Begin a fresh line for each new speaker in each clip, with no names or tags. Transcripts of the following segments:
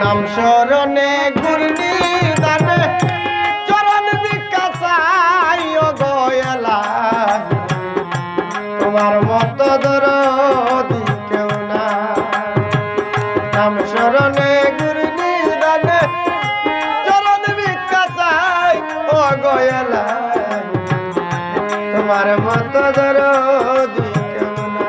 নাম শরণে গুরনি দানে চরণ বিকাশাই ও গয়লা তোমার মত দরদি কেউ না নাম শরণে গুরনি দানে চরণ বিকাশাই ও গয়লা তোমার মত দরদি কেউ না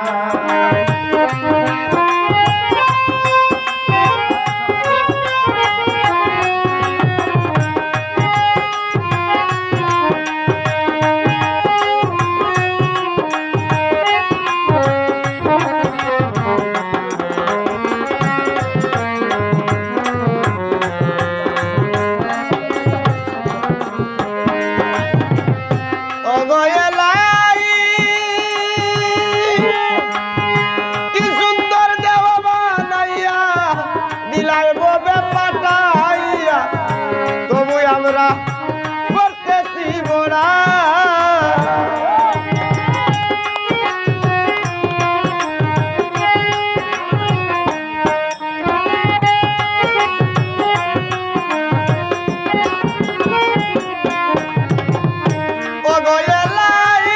করতেছি বড়া ও গয়লাই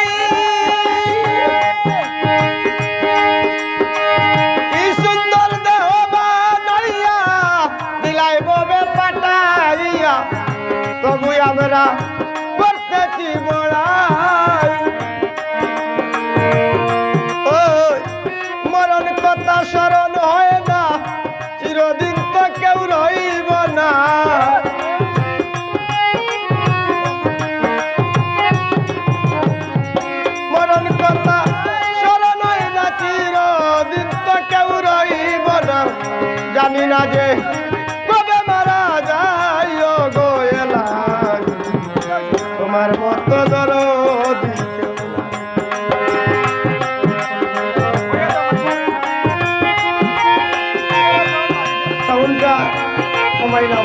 কি সুন্দর দেহ বানাইয়া দিলাই ববে পাটাইয়া তবু আমরা করতেছি বড়াই ওই মরণ কথা স্মরণ হয় না চিরদিন তো কেউ রইব না মরণ কথা স্মরণ হয় না চিরদিন তো কেউ রইব না জানি না যে কবে মারা যায় ও গয়লা তোমার মত দরদি কেউ না সাউন্ডটা কমাই নাও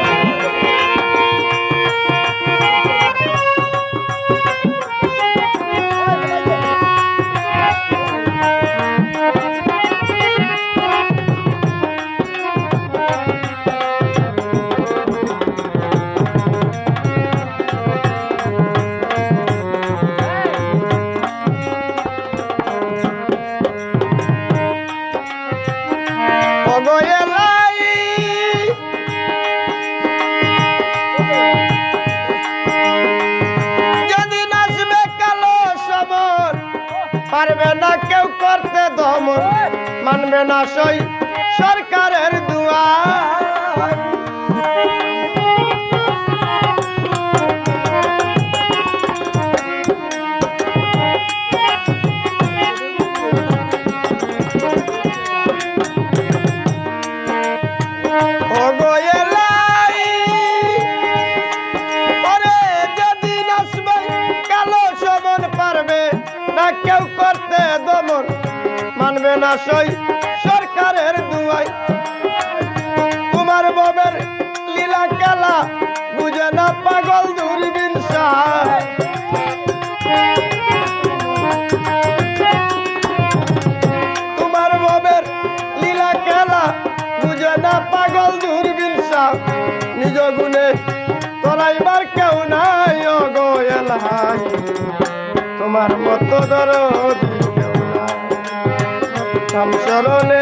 পারবে না কেউ করতে দমন মানবে না সই সরকারের দুয়ার ও গয়লাই পরে যেদিন আসবে কালো সমন পারবে না কেউ করতে দমন মানবে না সই সরকারের দুয়াই তোমার ববের লীলা খেলা বুঝে না পাগল দূরবীন তোমার ববের লীলা খেলা বুঝে না পাগল দূরবীন নিজ গুণে তরাইবার কেউ নাই ও গয়লাই তোমার মত দরদি কেউ না নাম শরণে